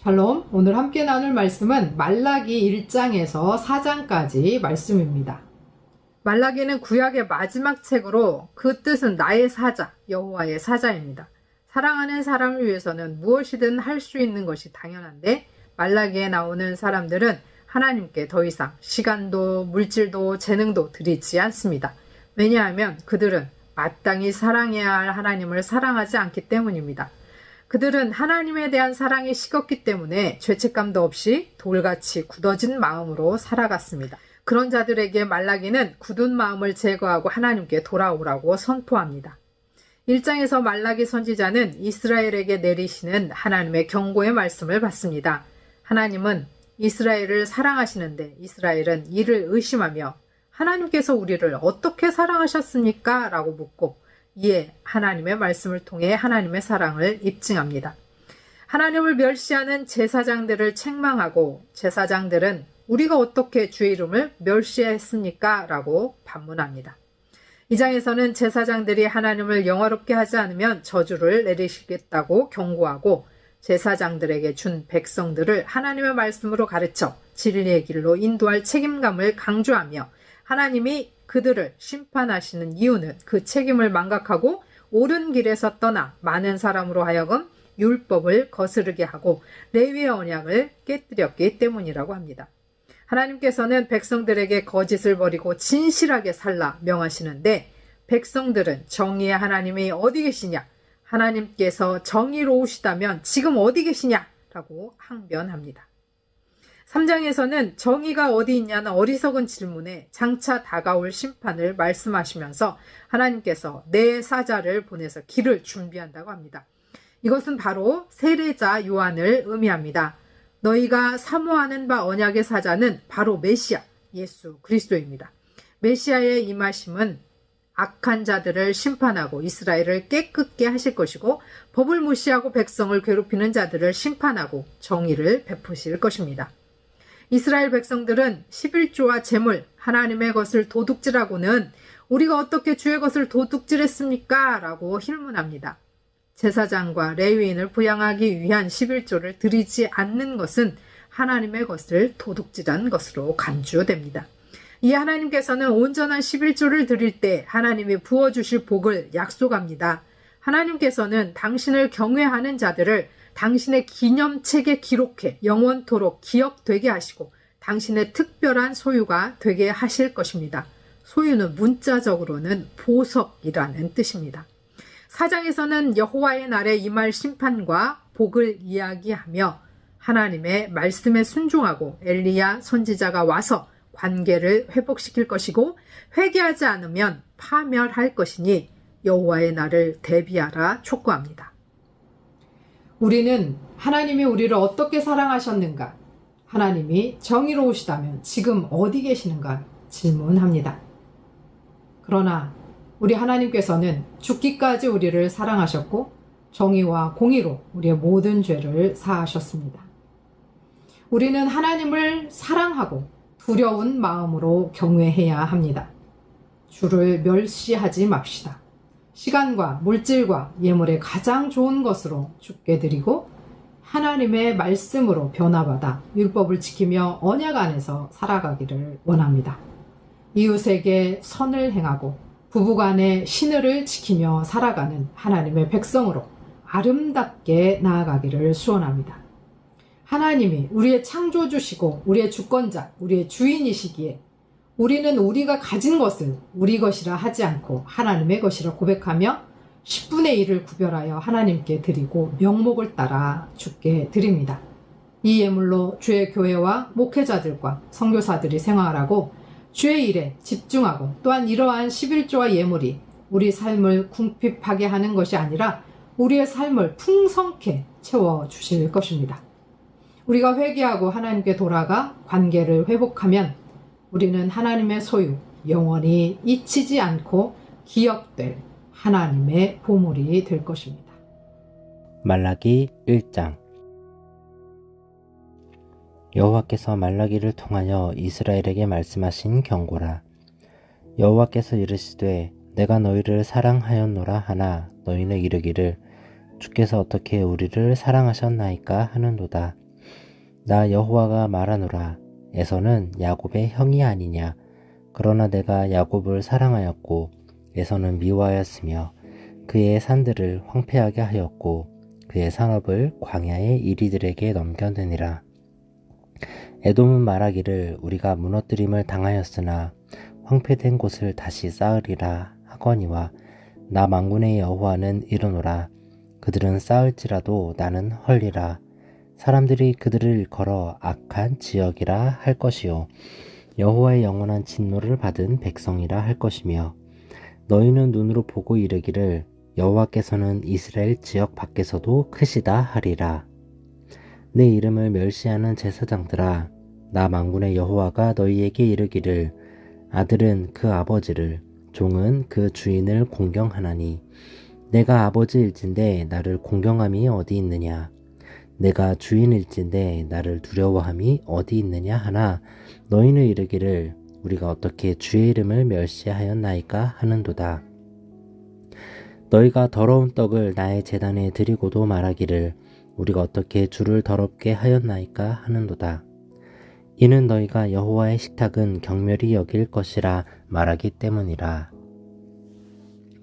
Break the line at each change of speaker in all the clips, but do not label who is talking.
샬롬, 오늘 함께 나눌 말씀은 말라기 1장에서 4장까지 말씀입니다. 말라기는 구약의 마지막 책으로 그 뜻은 나의 사자, 여호와의 사자입니다. 사랑하는 사람을 위해서는 무엇이든 할 수 있는 것이 당연한데 말라기에 나오는 사람들은 하나님께 더 이상 시간도 물질도 재능도 드리지 않습니다. 왜냐하면 그들은 마땅히 사랑해야 할 하나님을 사랑하지 않기 때문입니다. 그들은 하나님에 대한 사랑이 식었기 때문에 죄책감도 없이 돌같이 굳어진 마음으로 살아갔습니다. 그런 자들에게 말라기는 굳은 마음을 제거하고 하나님께 돌아오라고 선포합니다. 1장에서 말라기 선지자는 이스라엘에게 내리시는 하나님의 경고의 말씀을 받습니다. 하나님은 이스라엘을 사랑하시는데 이스라엘은 이를 의심하며 하나님께서 우리를 어떻게 사랑하셨습니까? 라고 묻고 이에 하나님의 말씀을 통해 하나님의 사랑을 입증합니다. 하나님을 멸시하는 제사장들을 책망하고 제사장들은 우리가 어떻게 주의 이름을 멸시했습니까? 라고 반문합니다. 이 장에서는 제사장들이 하나님을 영화롭게 하지 않으면 저주를 내리시겠다고 경고하고 제사장들에게 준 백성들을 하나님의 말씀으로 가르쳐 진리의 길로 인도할 책임감을 강조하며 하나님이 그들을 심판하시는 이유는 그 책임을 망각하고 옳은 길에서 떠나 많은 사람으로 하여금 율법을 거스르게 하고 레위의 언약을 깨뜨렸기 때문이라고 합니다. 하나님께서는 백성들에게 거짓을 버리고 진실하게 살라 명하시는데 백성들은 정의의 하나님이 어디 계시냐? 하나님께서 정의로우시다면 지금 어디 계시냐? 라고 항변합니다. 3장에서는 정의가 어디 있냐는 어리석은 질문에 장차 다가올 심판을 말씀하시면서 하나님께서 내 사자를 보내서 길을 준비한다고 합니다. 이것은 바로 세례자 요한을 의미합니다. 너희가 사모하는 바 언약의 사자는 바로 메시아, 예수 그리스도입니다. 메시아의 임하심은 악한 자들을 심판하고 이스라엘을 깨끗게 하실 것이고 법을 무시하고 백성을 괴롭히는 자들을 심판하고 정의를 베푸실 것입니다. 이스라엘 백성들은 11조와 재물, 하나님의 것을 도둑질하고는 우리가 어떻게 주의 것을 도둑질했습니까? 라고 힐문합니다. 제사장과 레위인을 부양하기 위한 11조를 드리지 않는 것은 하나님의 것을 도둑질한 것으로 간주됩니다. 이 하나님께서는 온전한 11조를 드릴 때 하나님이 부어주실 복을 약속합니다. 하나님께서는 당신을 경외하는 자들을 당신의 기념책에 기록해 영원토록 기억되게 하시고 당신의 특별한 소유가 되게 하실 것입니다. 소유는 문자적으로는 보석이라는 뜻입니다. 4장에서는 여호와의 날에 임할 심판과 복을 이야기하며 하나님의 말씀에 순종하고 엘리야 선지자가 와서 관계를 회복시킬 것이고 회개하지 않으면 파멸할 것이니 여호와의 날을 대비하라 촉구합니다. 우리는 하나님이 우리를 어떻게 사랑하셨는가? 하나님이 정의로우시다면 지금 어디 계시는가? 질문합니다. 그러나 우리 하나님께서는 죽기까지 우리를 사랑하셨고 정의와 공의로 우리의 모든 죄를 사하셨습니다. 우리는 하나님을 사랑하고 두려운 마음으로 경외해야 합니다. 주를 멸시하지 맙시다. 시간과 물질과 예물의 가장 좋은 것으로 주께 드리고 하나님의 말씀으로 변화받아 율법을 지키며 언약 안에서 살아가기를 원합니다. 이웃에게 선을 행하고 부부간의 신의를 지키며 살아가는 하나님의 백성으로 아름답게 나아가기를 소원합니다. 하나님이 우리의 창조주시고 우리의 주권자, 우리의 주인이시기에 우리는 우리가 가진 것을 우리 것이라 하지 않고 하나님의 것이라 고백하며 10분의 1을 구별하여 하나님께 드리고 명목을 따라 주께 드립니다. 이 예물로 주의 교회와 목회자들과 선교사들이 생활하고 주의 일에 집중하고 또한 이러한 11조와 예물이 우리 삶을 궁핍하게 하는 것이 아니라 우리의 삶을 풍성케 채워주실 것입니다. 우리가 회개하고 하나님께 돌아가 관계를 회복하면 우리는 하나님의 소유, 영원히 잊히지 않고 기억될 하나님의 보물이 될 것입니다.
말라기 1장. 여호와께서 말라기를 통하여 이스라엘에게 말씀하신 경고라. 여호와께서 이르시되 내가 너희를 사랑하였노라 하나 너희는 이르기를 주께서 어떻게 우리를 사랑하셨나이까 하는도다. 나 여호와가 말하노라. 에서는 야곱의 형이 아니냐. 그러나 내가 야곱을 사랑하였고 에서는 미워하였으며 그의 산들을 황폐하게 하였고 그의 산업을 광야의 이리들에게 넘겨느니라. 에돔은 말하기를 우리가 무너뜨림을 당하였으나 황폐된 곳을 다시 쌓으리라 하거니와 나 만군의 여호와는 이르노라. 그들은 쌓을지라도 나는 헐리라. 사람들이 그들을 일컬어 악한 지역이라 할 것이요 여호와의 영원한 진노를 받은 백성이라 할 것이며 너희는 눈으로 보고 이르기를 여호와께서는 이스라엘 지역 밖에서도 크시다 하리라. 내 이름을 멸시하는 제사장들아, 나 만군의 여호와가 너희에게 이르기를 아들은 그 아버지를 종은 그 주인을 공경하나니 내가 아버지일진데 나를 공경함이 어디 있느냐. 내가 주인일진데 나를 두려워함이 어디 있느냐 하나 너희는 이르기를 우리가 어떻게 주의 이름을 멸시하였나이까 하는도다. 너희가 더러운 떡을 나의 제단에 드리고도 말하기를 우리가 어떻게 주를 더럽게 하였나이까 하는도다. 이는 너희가 여호와의 식탁은 경멸히 여길 것이라 말하기 때문이라.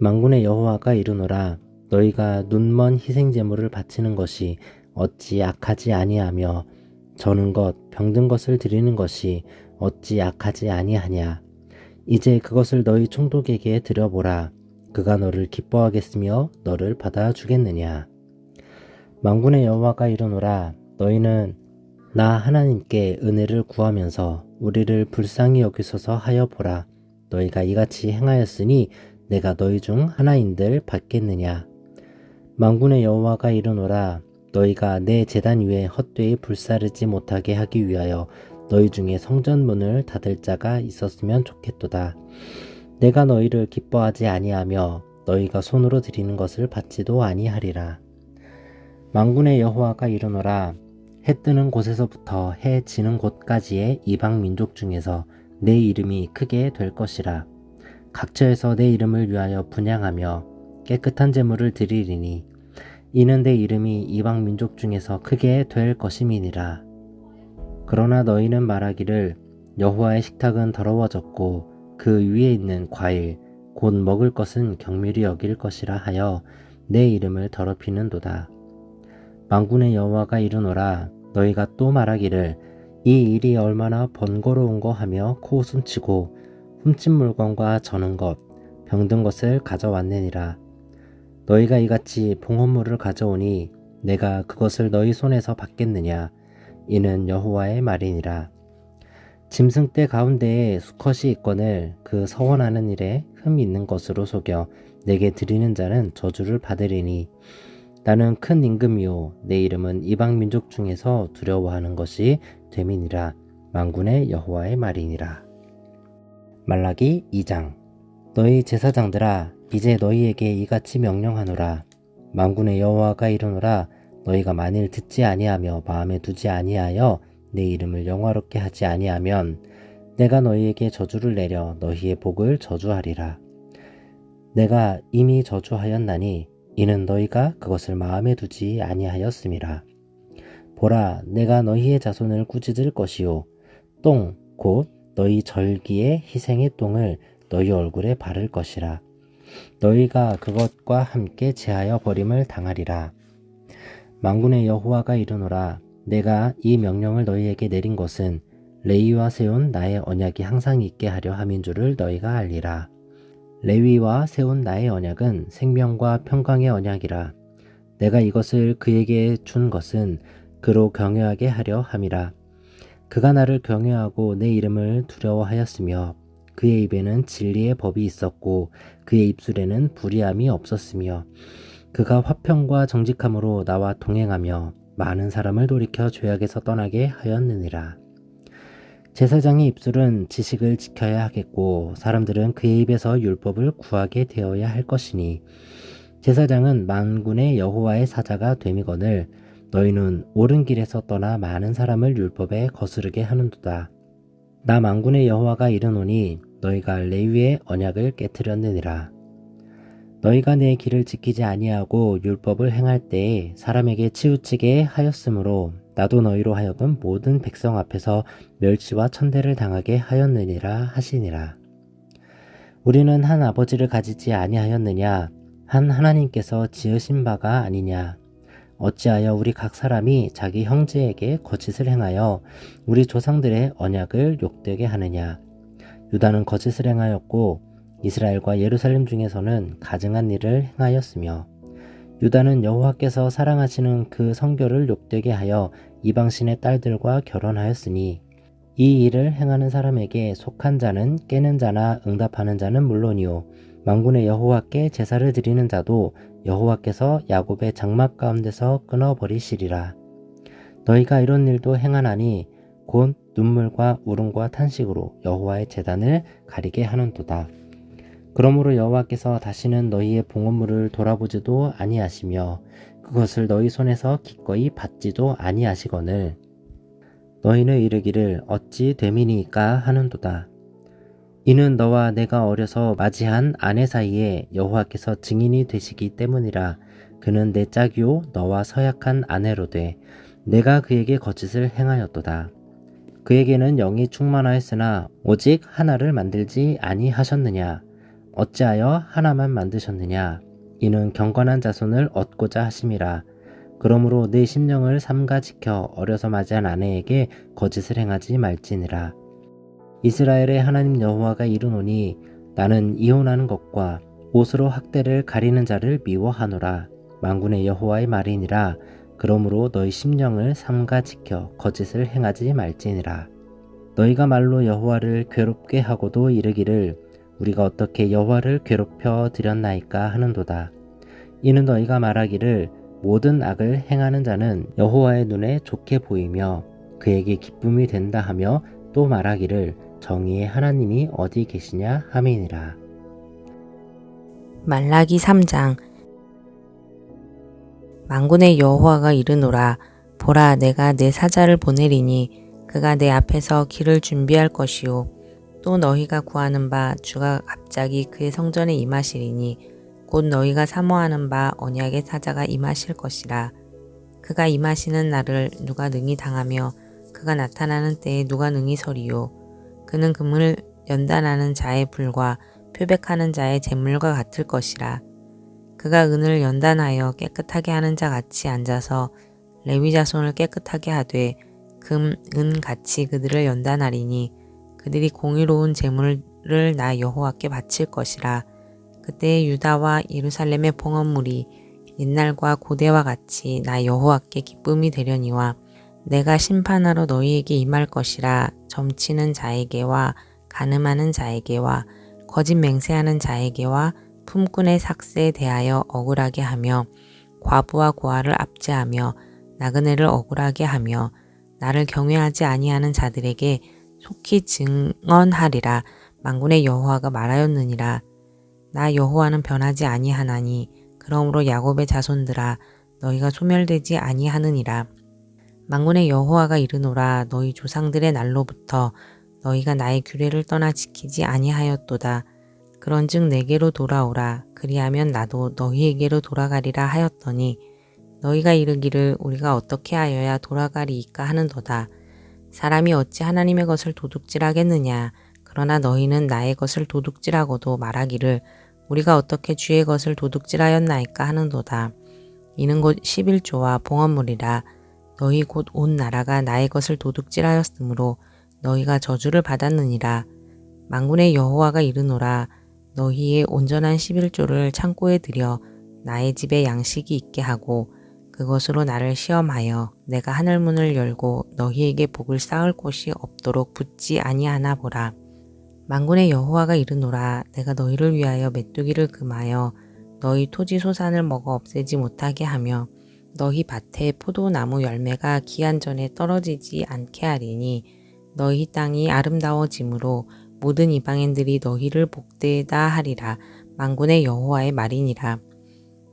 만군의 여호와가 이르노라. 너희가 눈먼 희생 제물을 바치는 것이 어찌 악하지 아니하며 저는 것 병든 것을 드리는 것이 어찌 악하지 아니하냐. 이제 그것을 너희 총독에게 드려보라. 그가 너를 기뻐하겠으며 너를 받아주겠느냐. 만군의 여호와가 이르노라. 너희는 나 하나님께 은혜를 구하면서 우리를 불쌍히 여기소서 하여 보라. 너희가 이같이 행하였으니 내가 너희 중 하나인들 받겠느냐. 만군의 여호와가 이르노라. 너희가 내 제단 위에 헛되이 불사르지 못하게 하기 위하여 너희 중에 성전 문을 닫을 자가 있었으면 좋겠도다. 내가 너희를 기뻐하지 아니하며 너희가 손으로 드리는 것을 받지도 아니하리라. 만군의 여호와가 이르노라. 해 뜨는 곳에서부터 해 지는 곳까지의 이방 민족 중에서 내 이름이 크게 될 것이라. 각처에서 내 이름을 위하여 분향하며 깨끗한 제물을 드리리니 이는 내 이름이 이방 민족 중에서 크게 될 것임이니라. 그러나 너희는 말하기를 여호와의 식탁은 더러워졌고 그 위에 있는 과일 곧 먹을 것은 경밀히 여길 것이라 하여 내 이름을 더럽히는도다. 만군의 여호와가 이르노라. 너희가 또 말하기를 이 일이 얼마나 번거로운 거 하며 코웃음치고 훔친 물건과 저는 것 병든 것을 가져왔느니라. 너희가 이같이 봉헌물을 가져오니 내가 그것을 너희 손에서 받겠느냐. 이는 여호와의 말이니라. 짐승떼 가운데에 수컷이 있거늘 그 서원하는 일에 흠이 있는 것으로 속여 내게 드리는 자는 저주를 받으리니 나는 큰 임금이요 내 이름은 이방 민족 중에서 두려워하는 것이 됨이니라. 만군의 여호와의 말이니라. 말라기 2장. 너희 제사장들아, 이제 너희에게 이같이 명령하노라. 만군의 여호와가 이르노라. 너희가 만일 듣지 아니하며 마음에 두지 아니하여 내 이름을 영화롭게 하지 아니하면 내가 너희에게 저주를 내려 너희의 복을 저주하리라. 내가 이미 저주하였나니 이는 너희가 그것을 마음에 두지 아니하였음이라. 보라, 내가 너희의 자손을 꾸짖을 것이요 똥 곧 너희 절기의 희생의 똥을 너희 얼굴에 바를 것이라. 너희가 그것과 함께 제하여 버림을 당하리라. 만군의 여호와가 이르노라. 내가 이 명령을 너희에게 내린 것은 레위와 세운 나의 언약이 항상 있게 하려 함인 줄을 너희가 알리라. 레위와 세운 나의 언약은 생명과 평강의 언약이라. 내가 이것을 그에게 준 것은 그로 경외하게 하려 함이라. 그가 나를 경외하고 내 이름을 두려워하였으며 그의 입에는 진리의 법이 있었고 그의 입술에는 불의함이 없었으며 그가 화평과 정직함으로 나와 동행하며 많은 사람을 돌이켜 죄악에서 떠나게 하였느니라. 제사장의 입술은 지식을 지켜야 하겠고 사람들은 그의 입에서 율법을 구하게 되어야 할 것이니 제사장은 만군의 여호와의 사자가 됨이거늘 너희는 옳은 길에서 떠나 많은 사람을 율법에 거스르게 하는도다. 나 만군의 여호와가 이르노니 너희가 레위의 언약을 깨뜨렸느니라. 너희가 내 길을 지키지 아니하고 율법을 행할 때에 사람에게 치우치게 하였으므로 나도 너희로 하여금 모든 백성 앞에서 멸시와 천대를 당하게 하였느니라 하시니라. 우리는 한 아버지를 가지지 아니하였느냐? 한 하나님께서 지으신 바가 아니냐? 어찌하여 우리 각 사람이 자기 형제에게 거짓을 행하여 우리 조상들의 언약을 욕되게 하느냐? 유다는 거짓을 행하였고 이스라엘과 예루살렘 중에서는 가증한 일을 행하였으며 유다는 여호와께서 사랑하시는 그 성교를 욕되게 하여 이방신의 딸들과 결혼하였으니 이 일을 행하는 사람에게 속한 자는 깨는 자나 응답하는 자는 물론이요 만군의 여호와께 제사를 드리는 자도 여호와께서 야곱의 장막 가운데서 끊어버리시리라. 너희가 이런 일도 행하나니 곧 눈물과 울음과 탄식으로 여호와의 제단을 가리게 하는도다. 그러므로 여호와께서 다시는 너희의 봉헌물을 돌아보지도 아니하시며 그것을 너희 손에서 기꺼이 받지도 아니하시거늘 너희는 이르기를 어찌 됨이니까 하는도다. 이는 너와 내가 어려서 맞이한 아내 사이에 여호와께서 증인이 되시기 때문이라. 그는 내 짝이요 너와 서약한 아내로 돼 내가 그에게 거짓을 행하였도다. 그에게는 영이 충만하였으나 오직 하나를 만들지 아니하셨느냐? 어찌하여 하나만 만드셨느냐? 이는 경건한 자손을 얻고자 하심이라. 그러므로 내 심령을 삼가 지켜 어려서 맞이한 아내에게 거짓을 행하지 말지니라. 이스라엘의 하나님 여호와가 이르노니 나는 이혼하는 것과 옷으로 학대를 가리는 자를 미워하노라. 만군의 여호와의 말이니라. 그러므로 너희 심령을 삼가 지켜 거짓을 행하지 말지니라. 너희가 말로 여호와를 괴롭게 하고도 이르기를 우리가 어떻게 여호와를 괴롭혀 드렸나이까 하는도다. 이는 너희가 말하기를 모든 악을 행하는 자는 여호와의 눈에 좋게 보이며 그에게 기쁨이 된다 하며 또 말하기를 정의의 하나님이 어디 계시냐 함이니라.
말라기 3장. 만군의 여호와가 이르노라. 보라, 내가 내 사자를 보내리니 그가 내 앞에서 길을 준비할 것이요 또 너희가 구하는 바 주가 갑자기 그의 성전에 임하시리니 곧 너희가 사모하는 바 언약의 사자가 임하실 것이라. 그가 임하시는 날을 누가 능히 당하며 그가 나타나는 때에 누가 능히 서리요. 그는 금을 연단하는 자의 불과 표백하는 자의 재물과 같을 것이라. 그가 은을 연단하여 깨끗하게 하는 자 같이 앉아서 레위 자손을 깨끗하게 하되 금, 은 같이 그들을 연단하리니 그들이 공의로운 재물을 나 여호와께 바칠 것이라. 그때 유다와 예루살렘의 봉헌물이 옛날과 고대와 같이 나 여호와께 기쁨이 되려니와 내가 심판하러 너희에게 임할 것이라. 점치는 자에게와 간음하는 자에게와 거짓 맹세하는 자에게와 품꾼의 삭세에 대하여 억울하게 하며 과부와 고아를 압제하며 나그네를 억울하게 하며 나를 경외하지 아니하는 자들에게 속히 증언하리라. 만군의 여호와가 말하였느니라. 나 여호와는 변하지 아니하나니 그러므로 야곱의 자손들아 너희가 소멸되지 아니하느니라. 만군의 여호와가 이르노라. 너희 조상들의 날로부터 너희가 나의 규례를 떠나 지키지 아니하였도다. 그런즉 내게로 돌아오라. 그리하면 나도 너희에게로 돌아가리라 하였더니 너희가 이르기를 우리가 어떻게 하여야 돌아가리이까 하는도다. 사람이 어찌 하나님의 것을 도둑질하겠느냐. 그러나 너희는 나의 것을 도둑질하고도 말하기를 우리가 어떻게 주의 것을 도둑질하였나이까 하는도다. 이는 곧 11조와 봉헌물이라. 너희 곧 온 나라가 나의 것을 도둑질하였으므로 너희가 저주를 받았느니라. 만군의 여호와가 이르노라. 너희의 온전한 11조를 창고에 들여 나의 집에 양식이 있게 하고 그것으로 나를 시험하여 내가 하늘문을 열고 너희에게 복을 쌓을 곳이 없도록 붙지 아니하나 보라. 만군의 여호와가 이르노라. 내가 너희를 위하여 메뚜기를 금하여 너희 토지 소산을 먹어 없애지 못하게 하며 너희 밭에 포도나무 열매가 기한 전에 떨어지지 않게 하리니 너희 땅이 아름다워짐으로 모든 이방인들이 너희를 복되다 하리라. 만군의 여호와의 말이니라.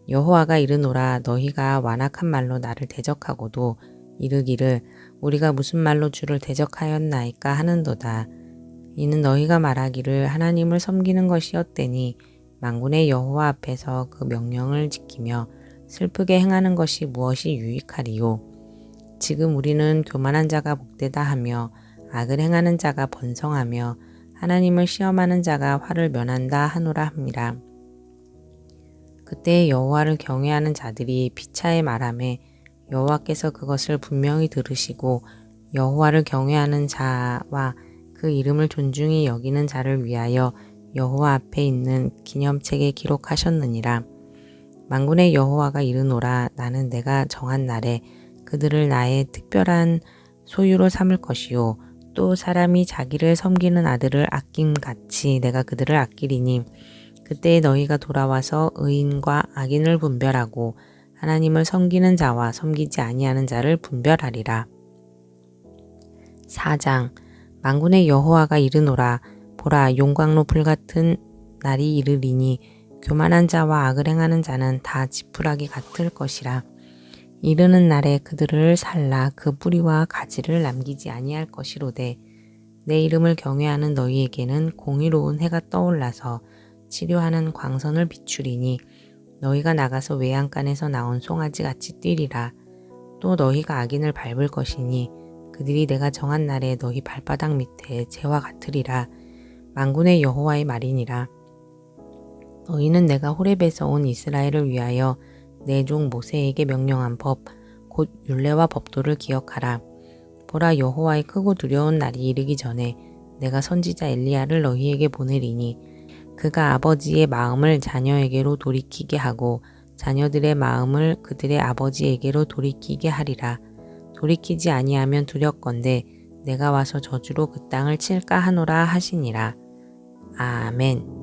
여호와가 이르노라. 너희가 완악한 말로 나를 대적하고도 이르기를 우리가 무슨 말로 주를 대적하였나이까 하는도다. 이는 너희가 말하기를 하나님을 섬기는 것이었대니 만군의 여호와 앞에서 그 명령을 지키며 슬프게 행하는 것이 무엇이 유익하리요. 지금 우리는 교만한 자가 복되다 하며 악을 행하는 자가 번성하며 하나님을 시험하는 자가 화를 면한다 하노라 함이라. 그때 여호와를 경외하는 자들이 피차에 말하매 여호와께서 그것을 분명히 들으시고 여호와를 경외하는 자와 그 이름을 존중히 여기는 자를 위하여 여호와 앞에 있는 기념책에 기록하셨느니라. 만군의 여호와가 이르노라. 나는 내가 정한 날에 그들을 나의 특별한 소유로 삼을 것이요 또 사람이 자기를 섬기는 아들을 아낌같이 내가 그들을 아끼리니 그때 너희가 돌아와서 의인과 악인을 분별하고 하나님을 섬기는 자와 섬기지 아니하는 자를 분별하리라. 4장. 만군의 여호와가 이르노라. 보라, 용광로 불같은 날이 이르리니 교만한 자와 악을 행하는 자는 다 지푸라기 같을 것이라. 이르는 날에 그들을 살라 그 뿌리와 가지를 남기지 아니할 것이로되 내 이름을 경외하는 너희에게는 공의로운 해가 떠올라서 치료하는 광선을 비추리니 너희가 나가서 외양간에서 나온 송아지 같이 뛰리라. 또 너희가 악인을 밟을 것이니 그들이 내가 정한 날에 너희 발바닥 밑에 재와 같으리라. 만군의 여호와의 말이니라. 너희는 내가 호렙에서 온 이스라엘을 위하여 내 종 모세에게 명령한 법 곧 율례와 법도를 기억하라. 보라, 여호와의 크고 두려운 날이 이르기 전에 내가 선지자 엘리야를 너희에게 보내리니 그가 아버지의 마음을 자녀에게로 돌이키게 하고 자녀들의 마음을 그들의 아버지에게로 돌이키게 하리라. 돌이키지 아니하면 두렵건대 내가 와서 저주로 그 땅을 칠까 하노라 하시니라. 아멘.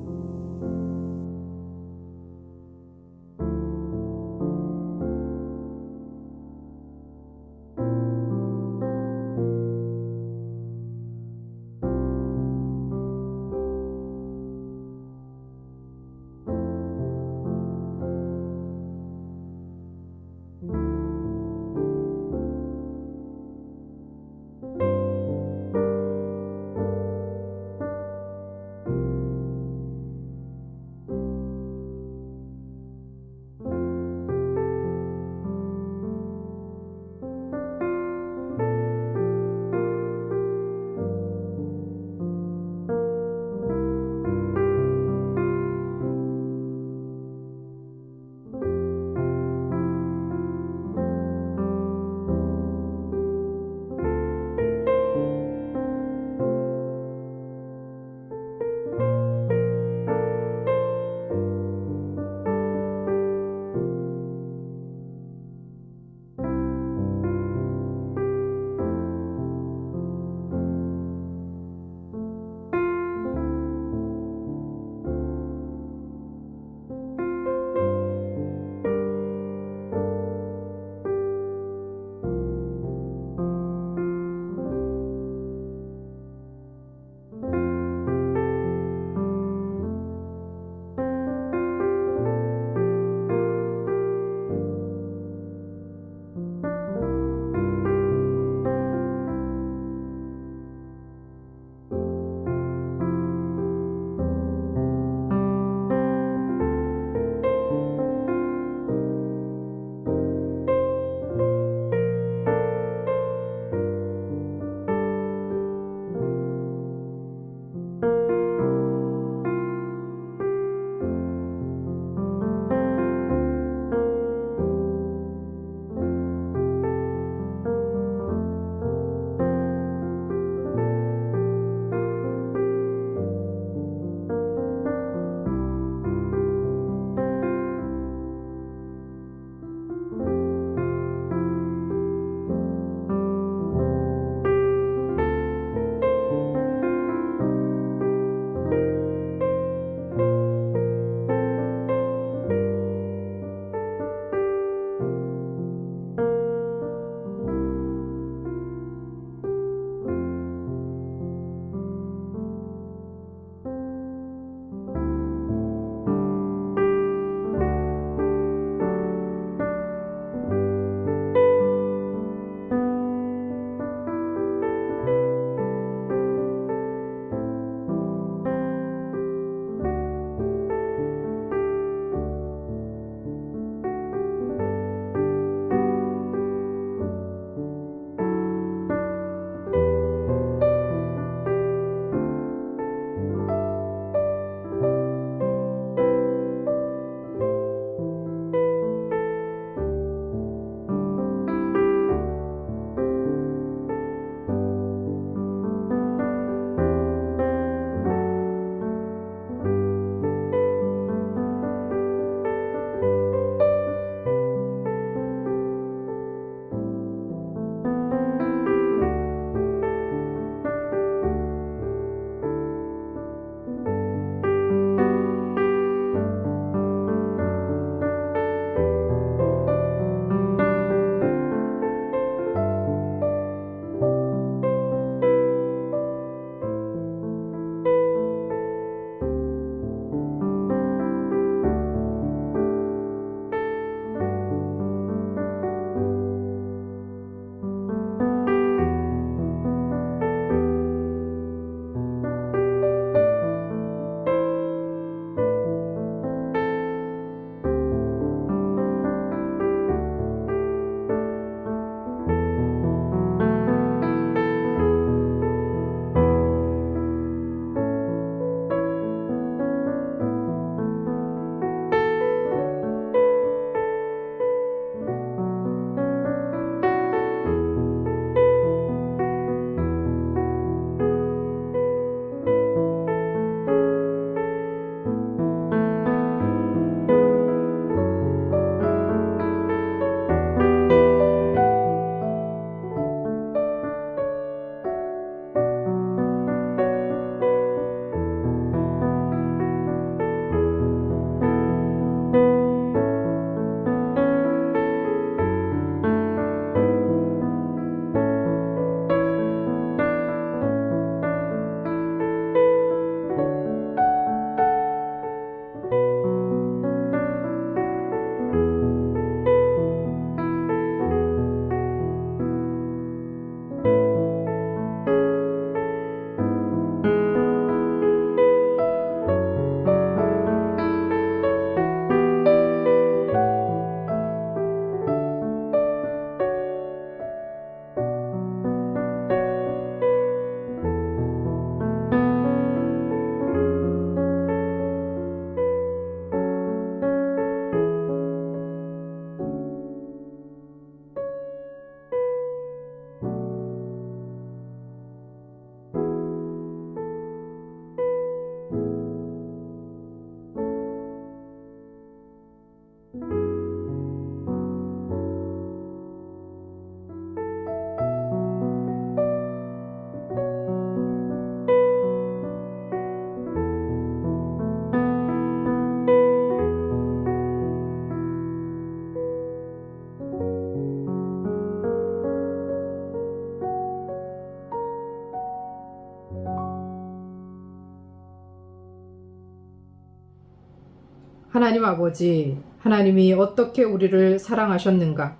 하나님 아버지, 하나님이 어떻게 우리를 사랑하셨는가?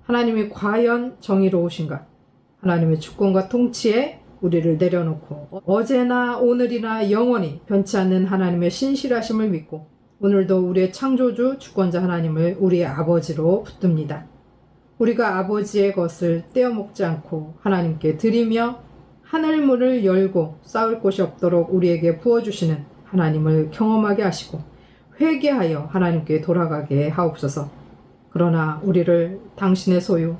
하나님이 과연 정의로우신가? 하나님의 주권과 통치에 우리를 내려놓고 어제나 오늘이나 영원히 변치 않는 하나님의 신실하심을 믿고 오늘도 우리의 창조주 주권자 하나님을 우리의 아버지로 붙듭니다. 우리가 아버지의 것을 떼어먹지 않고 하나님께 드리며 하늘문을 열고 싸울 곳이 없도록 우리에게 부어주시는 하나님을 경험하게 하시고 회개하여 하나님께 돌아가게 하옵소서. 그러나 우리를 당신의 소유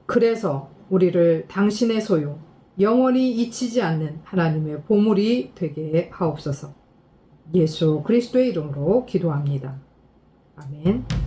그래서 우리를 당신의 소유 영원히 잊히지 않는 하나님의 보물이 되게 하옵소서. 예수 그리스도의 이름으로 기도합니다. 아멘.